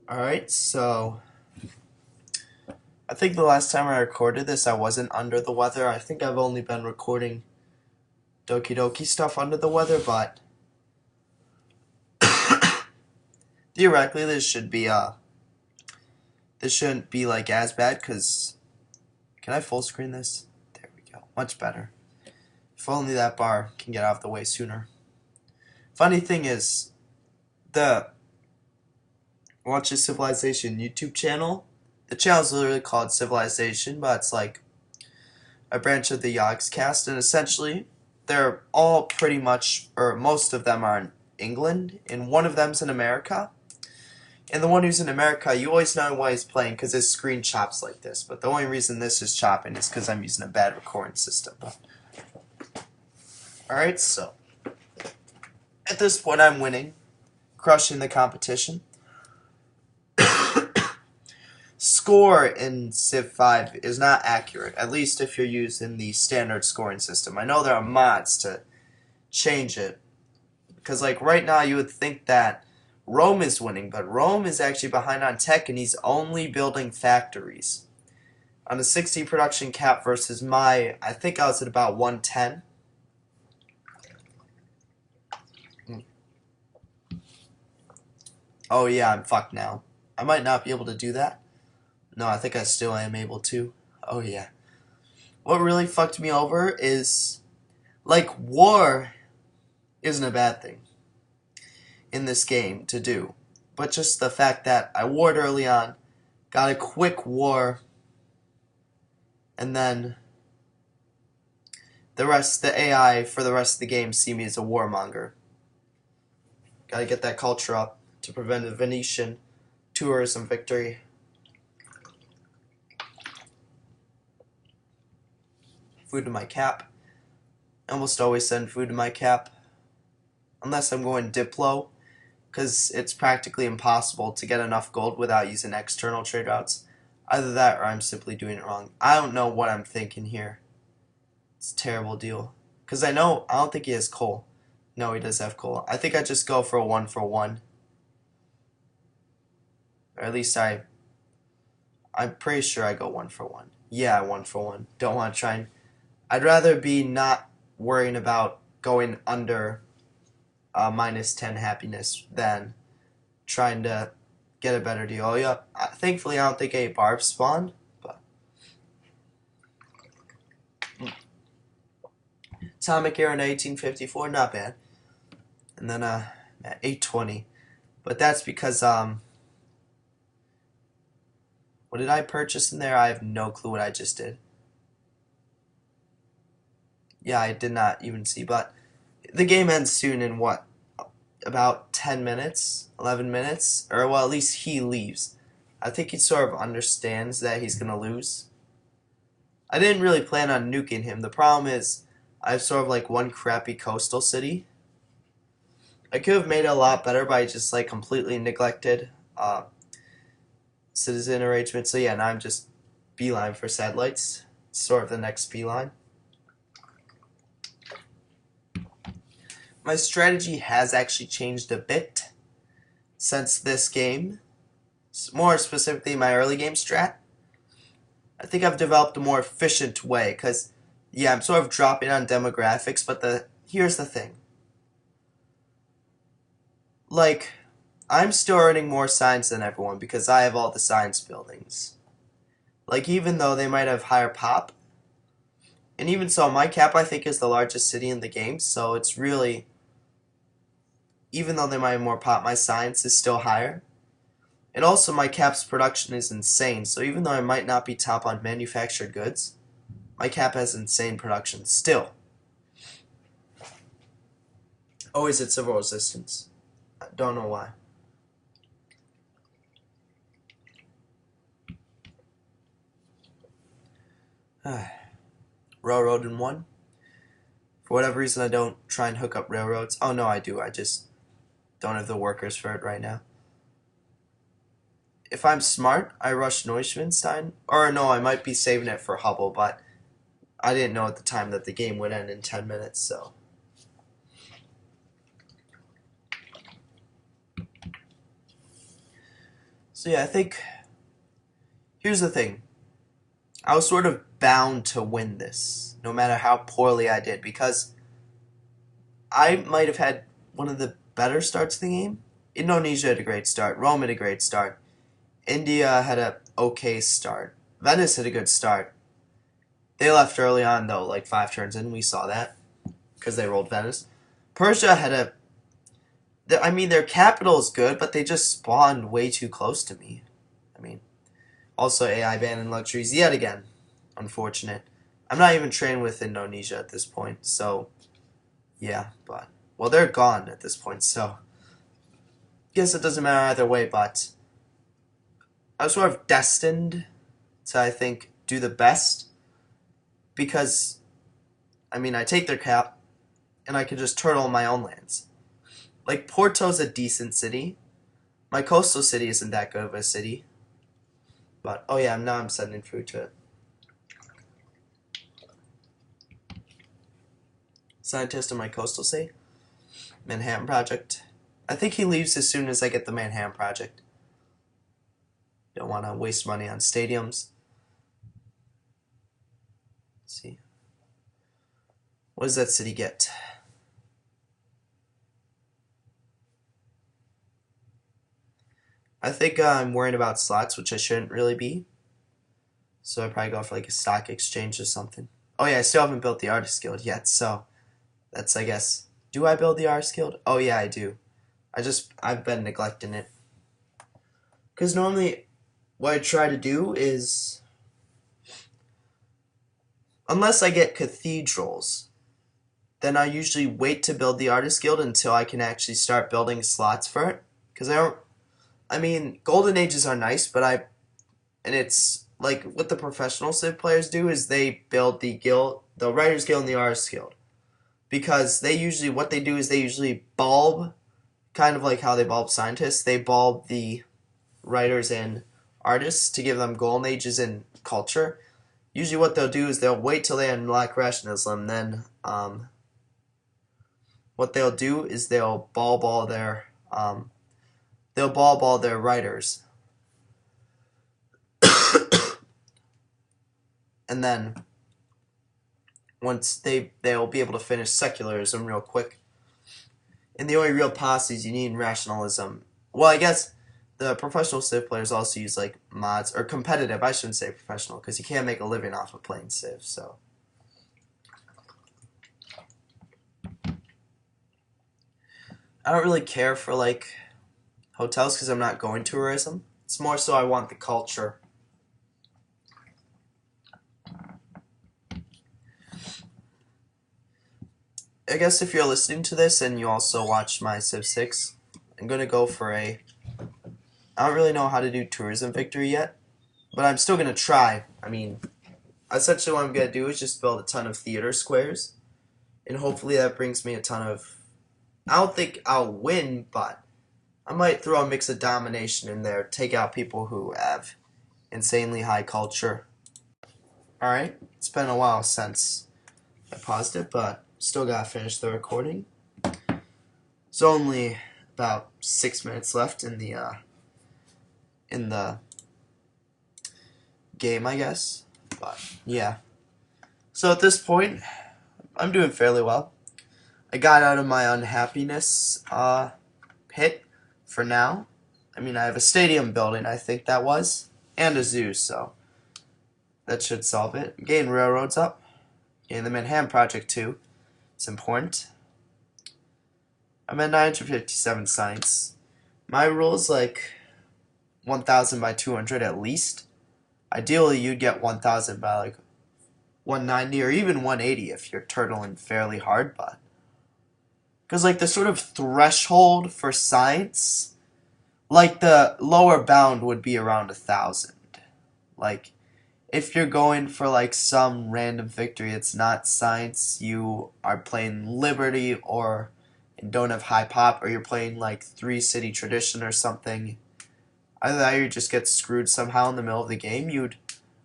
Alright, so I think the last time I recorded this, I wasn't under the weather. I think I've only been recording Doki Doki stuff under the weather, but theoretically this shouldn't be like as bad, because can I full screen this? There we go, much better. If only that bar can get out of the way sooner. Funny thing is, the Watch a Civilization YouTube channel, the channel's literally called Civilization, but it's like a branch of the Yogscast, and essentially they're all pretty much, or most of them are in England, and one of them's in America. And the one who's in America, you always know why he's playing because his screen chops like this. But the only reason this is chopping is because I'm using a bad recording system. Alright, so at this point I'm winning, crushing the competition. Score in Civ 5 is not accurate, at least if you're using the standard scoring system. I know there are mods to change it, because like right now you would think that Rome is winning, but Rome is actually behind on tech and he's only building factories. On a 60 production cap versus I think I was at about 110. Oh yeah, I'm fucked now. I might not be able to do that. No, I think I still am able to. Oh yeah. What really fucked me over is, like, war isn't a bad thing in this game to do. But just the fact that I warred early on, got a quick war, and then the AI for the rest of the game see me as a warmonger. Gotta get that culture up to prevent a Venetian tourism victory. Food to my cap. I almost always send food to my cap. Unless I'm going Diplo, because it's practically impossible to get enough gold without using external trade routes. Either that or I'm simply doing it wrong. I don't know what I'm thinking here. It's a terrible deal. Because I don't think he has coal. No, he does have coal. I think I just go for a 1-for-1. Or at least I'm pretty sure I go 1-for-1. Yeah, 1-for-1. Don't want to try and... I'd rather be not worrying about going under minus 10 happiness than trying to get a better deal. Oh, yeah. Thankfully, I don't think any barbs spawned. But Atomic Era in 1854, not bad. And then at 820. But that's because, what did I purchase in there? I have no clue what I just did. Yeah, I did not even see, but the game ends soon in what? About 10 minutes? 11 minutes? Or, well, at least he leaves. I think he sort of understands that he's going to lose. I didn't really plan on nuking him. The problem is, I have sort of like one crappy coastal city. I could have made it a lot better, but I just like completely neglected citizen arrangement. So yeah, now I'm just beeline for satellites. Sort of the next beeline. My strategy has actually changed a bit since this game. More specifically, my early game strat. I think I've developed a more efficient way, because, yeah, I'm sort of dropping on demographics, but here's the thing. Like, I'm still earning more science than everyone because I have all the science buildings. Like, even though they might have higher pop, and even so, my cap, I think, is the largest city in the game, so it's really, even though they might have more pop, my science is still higher. And also, my cap's production is insane, so even though I might not be top on manufactured goods, my cap has insane production still. Always at civil resistance. I don't know why. Railroad in 1. For whatever reason, I don't try and hook up railroads. Oh, no, I do. I just don't have the workers for it right now. If I'm smart, I rush Neuschwanstein. Or no, I might be saving it for Hubble, but I didn't know at the time that the game would end in 10 minutes, so. So yeah, I think here's the thing. I was sort of bound to win this, no matter how poorly I did, because I might have had one of the better starts to the game. Indonesia had a great start. Rome had a great start. India had a okay start. Venice had a good start. They left early on though, like 5 turns in. We saw that because they rolled Venice. Persia had a. I mean, their capital is good, but they just spawned way too close to me. I mean, also AI ban and luxuries yet again. Unfortunate. I'm not even trained with Indonesia at this point, so yeah. But well, they're gone at this point, so guess it doesn't matter either way. But I was sort of destined to, I think, do the best because I mean, I take their cap and I can just turtle my own lands. Like Porto's a decent city. My coastal city isn't that good of a city. But oh yeah, now I'm sending food to it. Scientist in my coastal city. Manhattan Project. I think he leaves as soon as I get the Manhattan Project. Don't want to waste money on stadiums. Let's see. What does that city get? I think I'm worrying about slots, which I shouldn't really be. So I'd probably go for like a stock exchange or something. Oh yeah, I still haven't built the Artist Guild yet, so that's, I guess. Do I build the Artist Guild? Oh yeah, I do. I've been neglecting it. Because normally what I try to do is, unless I get cathedrals, then I usually wait to build the Artist Guild until I can actually start building slots for it. Because I mean, Golden Ages are nice, and it's like what the professional Civ players do is they build the Writers Guild and the Artist Guild. Because what they do is they usually bulb, kind of like how they bulb scientists, they bulb the writers and artists to give them Golden Ages in culture. Usually what they'll do is they'll wait till they unlock rationalism, then what they'll do is they'll bulb all their writers. And then once they'll be able to finish secularism real quick. And the only real posses you need in rationalism. Well, I guess the professional Civ players also use like mods, or competitive. I shouldn't say professional because you can't make a living off of playing Civ. So I don't really care for like hotels because I'm not going tourism. It's more so I want the culture. I guess if you're listening to this and you also watch my Civ 6, I'm going to go for I don't really know how to do tourism victory yet, but I'm still going to try. I mean, essentially what I'm going to do is just build a ton of theater squares, and hopefully that brings me a ton of, I don't think I'll win, but I might throw a mix of domination in there, take out people who have insanely high culture. Alright, it's been a while since I paused it, but still gotta finish the recording. It's only about 6 minutes left in the game, I guess. But yeah. So at this point, I'm doing fairly well. I got out of my unhappiness pit for now. I mean, I have a stadium building, I think that was, and a zoo, so that should solve it. Getting railroads up. Getting the Manhattan Project too. It's important. I'm at 957 science. My rule is like 1,000 by 200 at least. Ideally, you'd get 1,000 by like 190 or even 180 if you're turtling fairly hard, but because like the sort of threshold for science, like the lower bound would be around 1,000. Like if you're going for like some random victory, it's not science. You are playing Liberty or and don't have high pop, or you're playing like 3 city tradition or something. Either that or you just get screwed somehow in the middle of the game.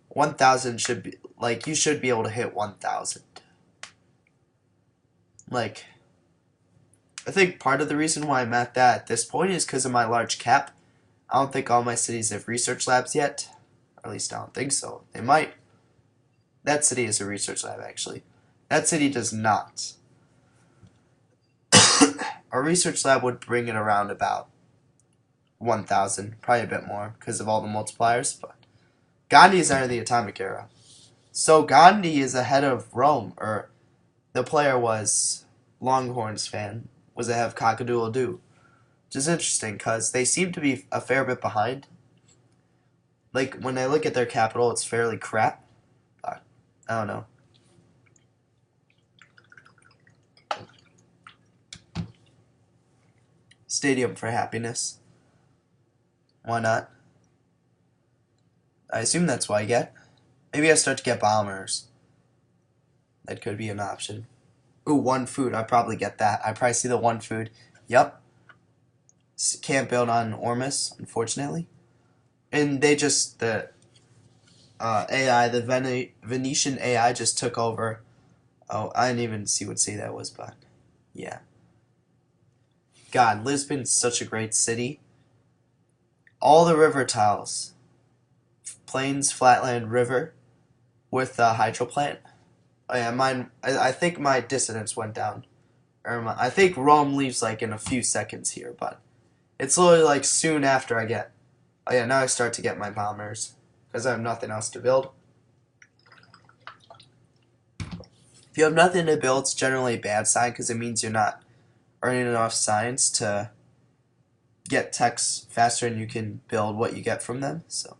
1,000 should be like you should be able to hit 1,000. Like I think part of the reason why I'm at this point is because of my large cap. I don't think all my cities have research labs yet. Or at least I don't think so. They might. That city is a research lab, actually. That city does not. A research lab would bring it around about 1,000, probably a bit more because of all the multipliers. But Gandhi is under the atomic era. So Gandhi is ahead of Rome, or the player was Longhorns fan, was ahead of Cock-a-doodle-doo. Which is interesting because they seem to be a fair bit behind. Like, when I look at their capital, it's fairly crap. But I don't know. Stadium for happiness. Why not? I assume that's what I get. Maybe I start to get bombers. That could be an option. Ooh, one food. I probably get that. I probably see the one food. Yup. Can't build on Ormus, unfortunately. And they just, the AI, the Venetian AI just took over. Oh, I didn't even see what city that was, but yeah. God, Lisbon's such a great city. All the river tiles. Plains, flatland, river with a hydro plant. Oh yeah, mine. I think my dissonance went down. I think Rome leaves like in a few seconds here, but it's literally like soon after I get. Oh yeah, now I start to get my bombers because I have nothing else to build. If you have nothing to build, it's generally a bad sign because it means you're not earning enough science to get techs faster and you can build what you get from them. So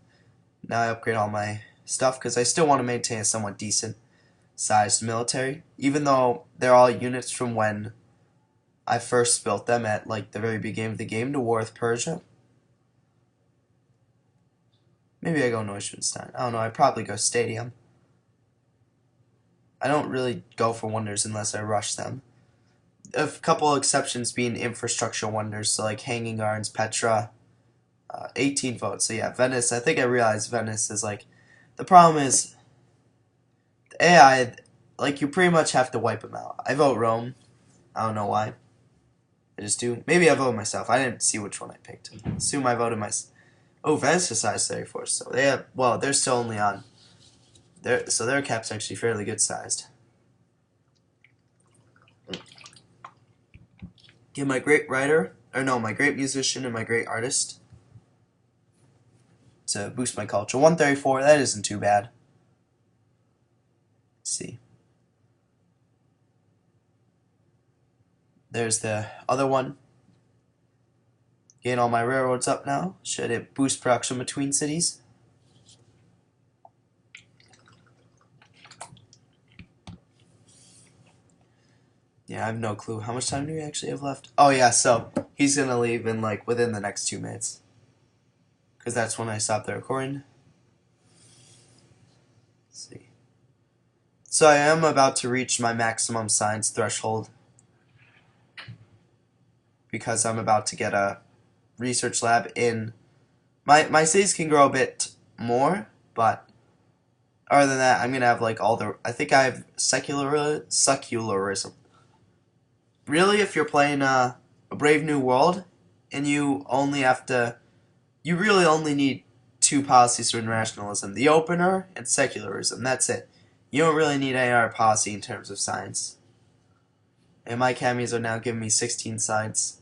now I upgrade all my stuff because I still want to maintain a somewhat decent sized military, even though they're all units from when I first built them at like the very beginning of the game to war with Persia. Maybe I go Neuschwanstein. I don't know, I'd probably go Stadium. I don't really go for wonders unless I rush them. A couple of exceptions being infrastructure wonders, so like Hanging Gardens, Petra, 18 votes. So yeah, Venice, I think I realized Venice is like, the problem is, the AI, like you pretty much have to wipe them out. I vote Rome. I don't know why. I just do. Maybe I voted myself. I didn't see which one I picked. Assume I voted myself. Oh, Venice is size 34, so they have, well, they're still only on, so their cap's actually fairly good sized. Get my great writer, or no, my great musician and my great artist to boost my culture. 134, that isn't too bad. Let's see. There's the other one. Getting all my railroads up now. Should it boost production between cities? Yeah, I have no clue. How much time do we actually have left? Oh yeah, so he's gonna leave in like within the next 2 minutes. Because that's when I stop the recording. Let's see. So I am about to reach my maximum science threshold. Because I'm about to get a research lab in. My cities can grow a bit more, but other than that, I'm gonna have like all the. I think I have secularism. Really, if you're playing a Brave New World, and you only have to, you really only need 2 policies for internationalism: the opener and secularism. That's it. You don't really need any other policy in terms of science. And my camis are now giving me 16 science.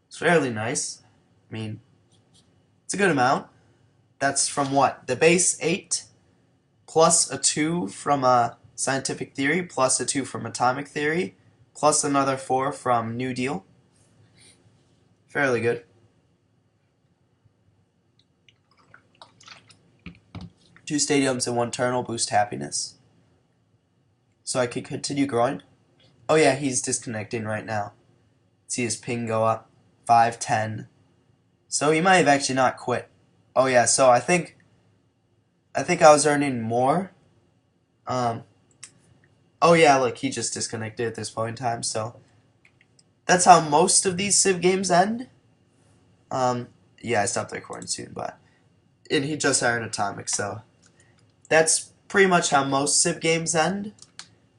It's fairly nice. I mean, it's a good amount. That's from what? The base 8 plus a 2 from scientific theory plus a 2 from atomic theory plus another 4 from New Deal. Fairly good. Two stadiums and 1 turn will boost happiness. So I could continue growing. Oh yeah, he's disconnecting right now. See his ping go up. 5, 10. So he might have actually not quit. Oh yeah, so I think I was earning more. Oh yeah, look, he just disconnected at this point in time, so that's how most of these Civ games end. Yeah, I stopped recording soon, and he just hired Atomic, so that's pretty much how most Civ games end,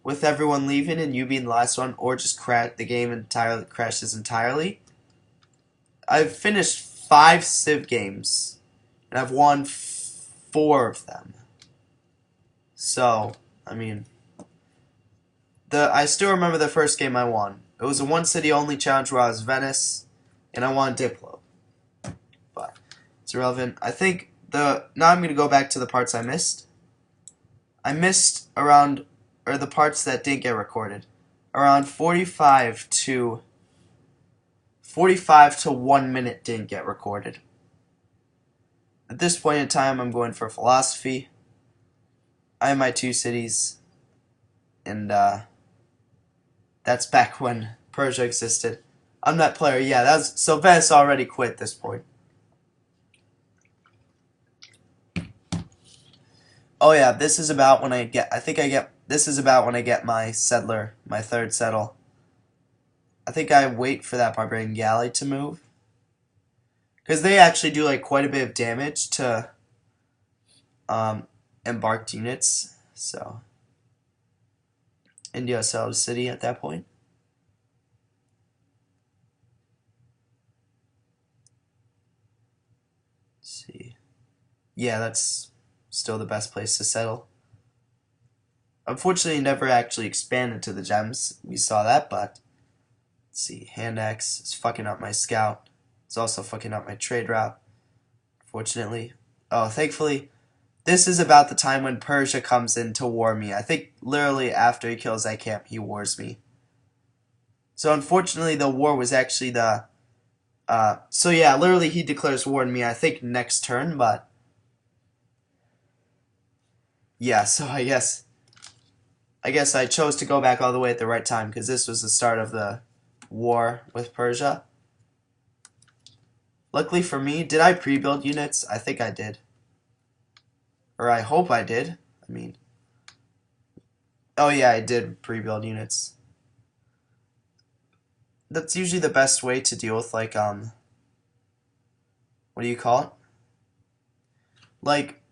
with everyone leaving and you being the last one, or just the game entirely crashes entirely. I've finished 5 Civ games, and I've won 4 of them. So, I mean, I still remember the first game I won. It was a one city only challenge where I was Venice, and I won Diplo. But it's irrelevant. I think now I'm going to go back to the parts I missed. I missed the parts that didn't get recorded. Around 45 to 1 minute didn't get recorded. At this point in time, I'm going for philosophy. I have my 2 cities, and that's back when Persia existed. I'm that player. Yeah, so Venice already quit at this point. Oh yeah, this is about when this is about when I get my settler, my 3rd settle. I think I wait for that barbarian galley to move, because they actually do like quite a bit of damage to embarked units. So India settled a city at that point. Let's see. Yeah, that's still the best place to settle. Unfortunately, never actually expanded to the gems. We saw that, but let's see. Hand X is fucking up my scout. It's also fucking up my trade route. Fortunately. Oh, thankfully, this is about the time when Persia comes in to war me. I think literally after he kills that camp, he wars me. So unfortunately, the war was actually so yeah, literally he declares war on me, I think, next turn, but yeah, so I guess I chose to go back all the way at the right time, because this was the start of the war with Persia. Luckily for me, did I pre-build units? I think I did. Or I hope I did. I mean, oh yeah, I did pre-build units. That's usually the best way to deal with, like, what do you call it? Like,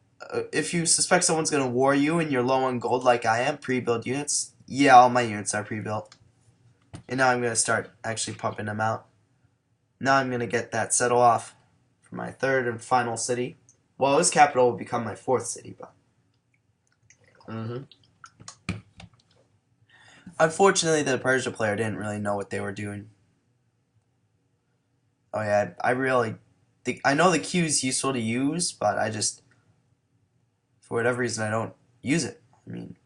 if you suspect someone's gonna war you and you're low on gold like I am, pre-build units. Yeah, all my units are pre-built. And now I'm gonna start actually pumping them out. Now I'm gonna get that settle off for my 3rd and final city. Well, his capital will become my 4th city, but unfortunately, the Persia player didn't really know what they were doing. Oh yeah, I know the Q is useful to use, but I just, for whatever reason, I don't use it. I mean,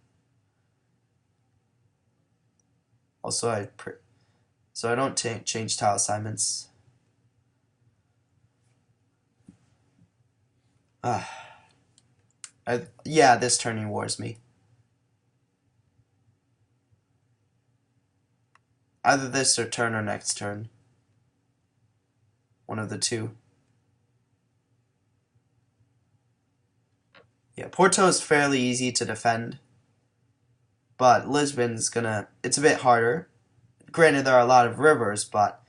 also so I don't change tile assignments. Yeah, this turn he wars me. Either this or turn or next turn. One of the two. Yeah, Porto is fairly easy to defend, but Lisbon's it's a bit harder. Granted, there are a lot of rivers, but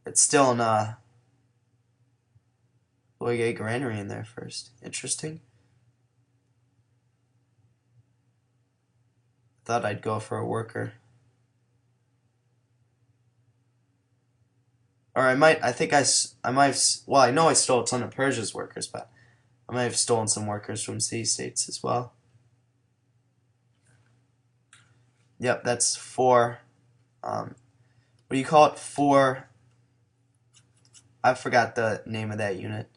it's still in oh, I get granary in there first. Interesting. Thought I'd go for a worker. Or I might have, well, I know I stole a ton of Persia's workers, but I might have stolen some workers from city-states as well. Yep, that's 4, what do you call it? 4, I forgot the name of that unit.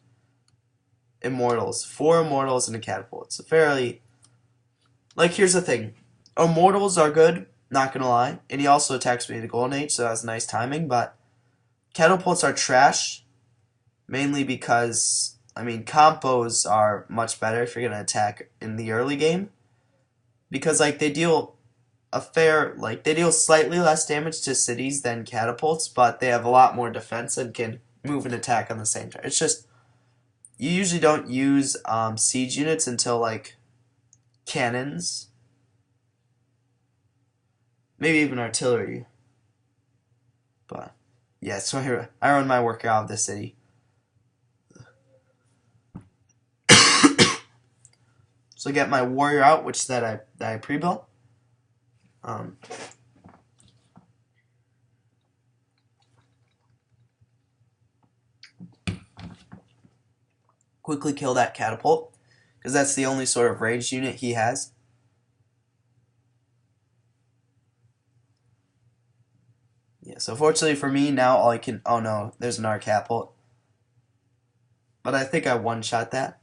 Immortals. 4 immortals and a catapult. It's a fairly, like, here's the thing. Immortals are good, not gonna lie, and he also attacks me in the Golden Age, so that was nice timing, but catapults are trash, mainly because, I mean, compos are much better if you're going to attack in the early game, because, like, they deal they deal slightly less damage to cities than catapults, but they have a lot more defense and can move and attack on the same turn. It's just, you usually don't use siege units until, like, cannons, maybe even artillery, but yeah, so I run my worker out of the city. So I get my warrior out, which that I pre-built. quickly kill that catapult, because that's the only sort of ranged unit he has. Yeah, so fortunately for me, now all I can... Oh no, there's another catapult. But I think I one-shot that.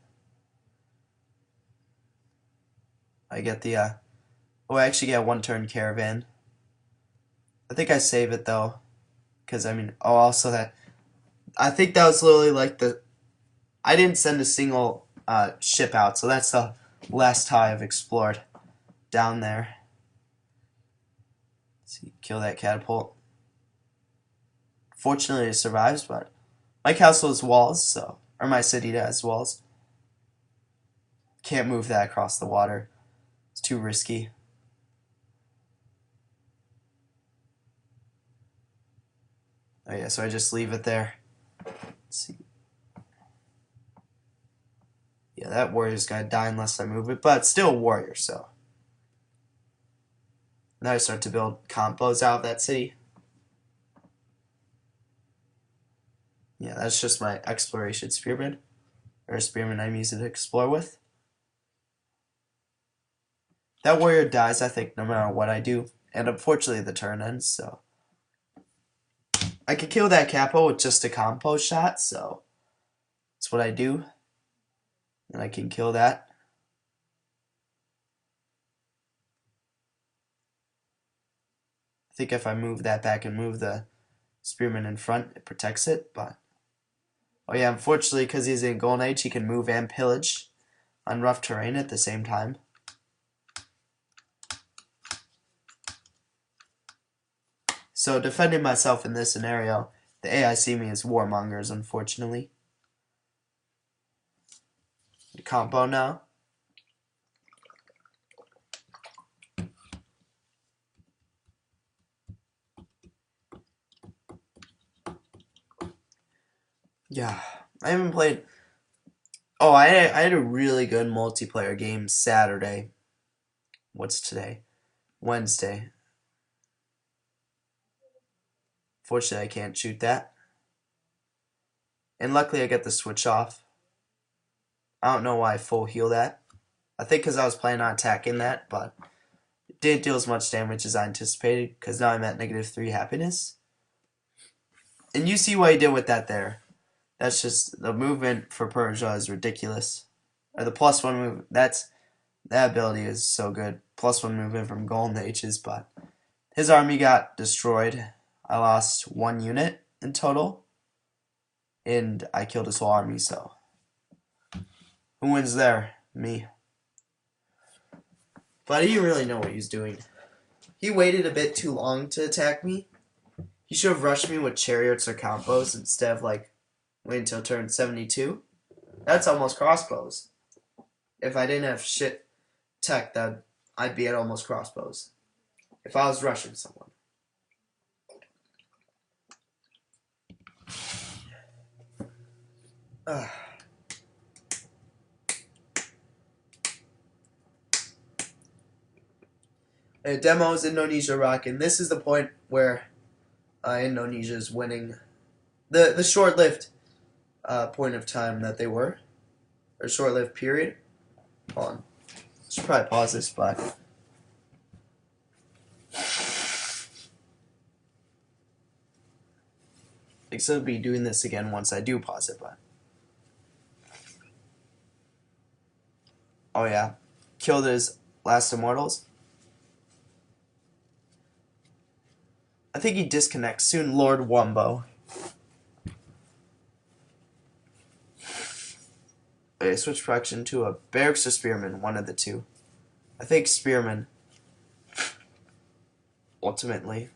I get the... Oh, I actually get one-turn caravan. I think I save it, though. Because, I mean... Oh, also that... I think that was literally like the... I didn't send a single ship out, so that's the last tile I've explored down there. Let's see, kill that catapult. Fortunately, it survives, but my castle has walls, so... Or my city has walls. Can't move that across the water. It's too risky. Oh yeah, so I just leave it there. Let's see. Yeah, that warrior's gonna die unless I move it, but it's still a warrior, so. Now I start to build combos out of that city. Yeah, that's just my exploration spearman. Or spearman I'm using to explore with. That warrior dies, I think, no matter what I do. And unfortunately the turn ends, so. I could kill that capo with just a combo shot, so. That's what I do. And I can kill that. I think if I move that back and move the spearman in front, it protects it, but... Oh yeah, unfortunately, because he's in Golden Age, he can move and pillage on rough terrain at the same time. So defending myself in this scenario, the AI see me as warmongers, unfortunately. Combo now. Yeah, I haven't played... Oh, I had a really good multiplayer game Saturday. What's today? Wednesday. Fortunately, I can't shoot that. And luckily, I get the switch off. I don't know why I full heal that. I think because I was planning on attacking that, but it didn't deal as much damage as I anticipated, because now I'm at -3 happiness. And you see what I did with that there. That's just, the movement for Persia is ridiculous. Or the +1 move, that ability is so good. +1 movement from Golden Ages, but his army got destroyed. I lost 1 unit in total. And I killed his whole army, so. Who wins there? Me. But I didn't really know what he was doing. He waited a bit too long to attack me. He should have rushed me with chariots or combos instead of like wait until turn 72. That's almost crossbows. If I didn't have shit tech, that I'd be at almost crossbows. If I was rushing someone. Demos Indonesia rock, and this is the point where Indonesia is winning. The short-lived point of time that they were, or short-lived period. Hold on. I should probably pause this, but I will be doing this again once I do pause it, but oh yeah, killed his last immortals. I think he disconnects soon, Lord Wumbo. Okay, switch faction to a barracks or spearman, one of the two. I think spearman. Ultimately.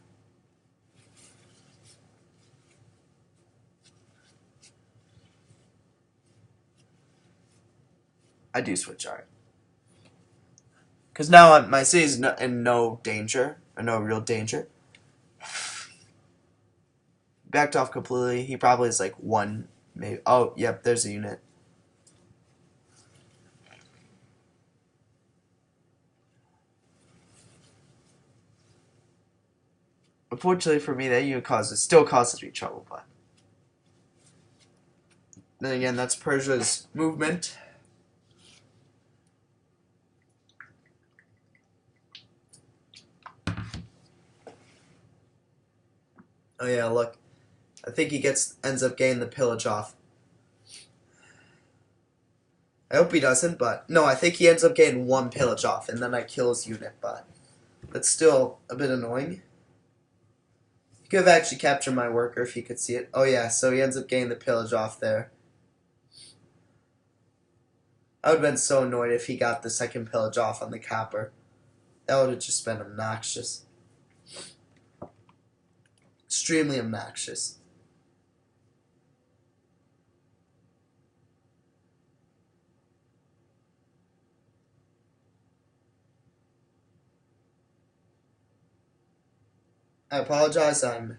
I do switch art. Because now my city's in no danger, or no real danger. Backed off completely. He probably is like 1, maybe. Oh, yep, there's a unit. Unfortunately for me, that unit still causes me trouble, but Then again, that's Persia's movement. Oh yeah, look. I think he ends up getting the pillage off. I hope he doesn't, but no, I think he ends up getting one pillage off, and then I kill his unit, but that's still a bit annoying. He could have actually captured my worker if he could see it. Oh yeah, so he ends up getting the pillage off there. I would have been so annoyed if he got the second pillage off on the copper. That would have just been obnoxious. Extremely obnoxious. I apologize, I'm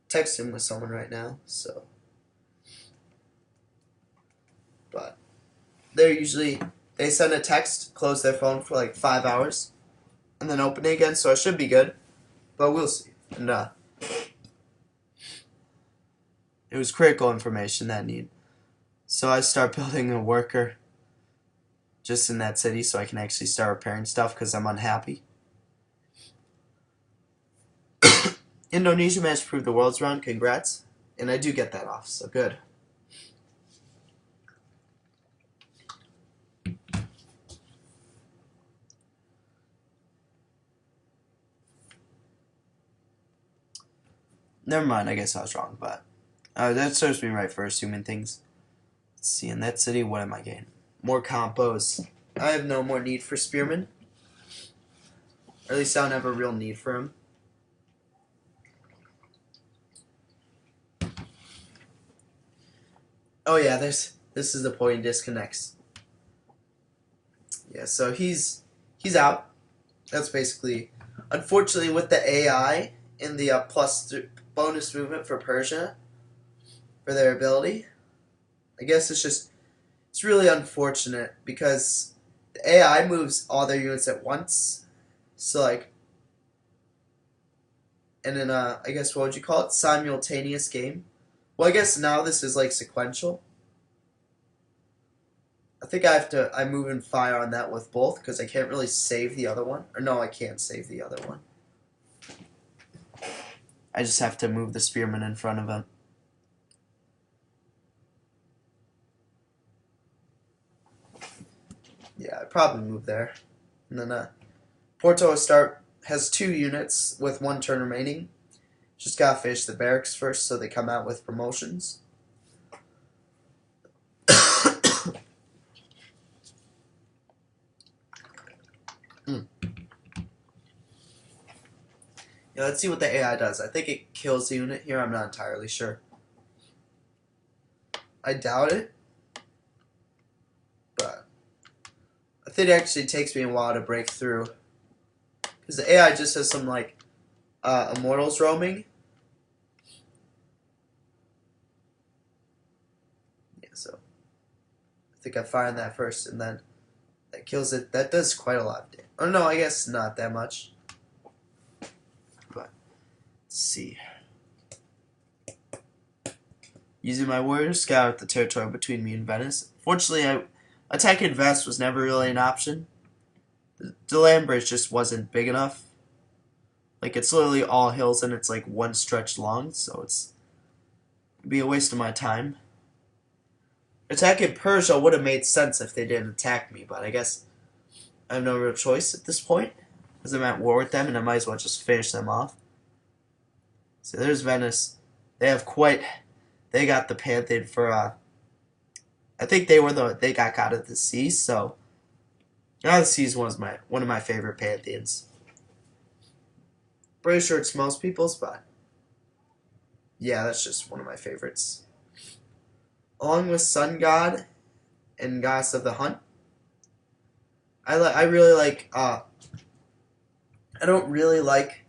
texting with someone right now, so. But they send a text, close their phone for like 5 hours, and then open it again, so I should be good. But we'll see. And it was critical information that I need. So I start building a worker just in that city so I can actually start repairing stuff because I'm unhappy. Indonesia managed to prove the world's round. Congrats. And I do get that off, so good. Never mind, I guess I was wrong, but that serves me right for assuming things. Let's see, in that city, what am I getting? More compos. I have no more need for spearmen. Or at least I don't have a real need for them. Oh yeah, this is the point he disconnects. Yeah, so he's out. That's basically, unfortunately, with the AI and the bonus movement for Persia for their ability. I guess it's really unfortunate because the AI moves all their units at once. So like, and in I guess what would you call it? Simultaneous game. Well, I guess now this is like sequential. I think I move and fire on that with both because I can't really save the other one. Or no, I can't save the other one. I just have to move the spearman in front of him. Yeah, I'd probably move there. And then Porto has 2 units with 1 turn remaining. Just gotta finish the barracks first so they come out with promotions. Yeah, let's see what the AI does. I think it kills the unit here. I'm not entirely sure. I doubt it. But I think it actually takes me a while to break through. Because the AI just has some, like, immortals roaming. Yeah, so I think I find that first, and then that kills it. That does quite a lot of damage. Oh, no, I guess not that much. But, let's see. Using my warrior scout out the territory between me and Venice. Fortunately, attacking Vest was never really an option. The land bridge just wasn't big enough. Like, it's literally all hills and it's like one stretch long, so it'd be a waste of my time. Attacking Persia would have made sense if they didn't attack me, but I guess I have no real choice at this point, because I'm at war with them and I might as well just finish them off. So there's Venice. They got the Pantheon for, I think they got God of the Sea, so God of the Sea is one of my favorite Pantheons. Pretty sure it's most people's, but yeah, that's just one of my favorites. Along with Sun God and Goddess of the Hunt, I really like, I don't really like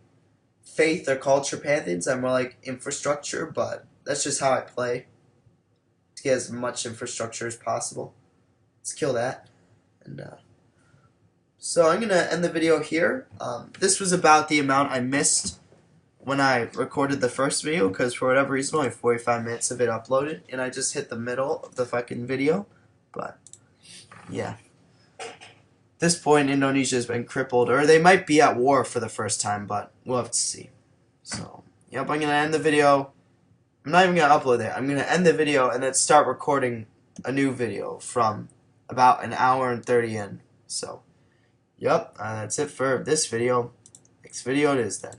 faith or culture pantheons. I'm more like infrastructure, but that's just how I play. To get as much infrastructure as possible. Let's kill that. And so I'm going to end the video here. This was about the amount I missed when I recorded the first video, because for whatever reason only 45 minutes of it uploaded, and I just hit the middle of the fucking video. But yeah, at this point Indonesia has been crippled, or they might be at war for the first time, but we'll have to see. So yep, I'm gonna end the video. I'm not even gonna upload it. I'm gonna end the video and then start recording a new video from about an hour and 30 in. So yep, that's it for this video. Next video it is then.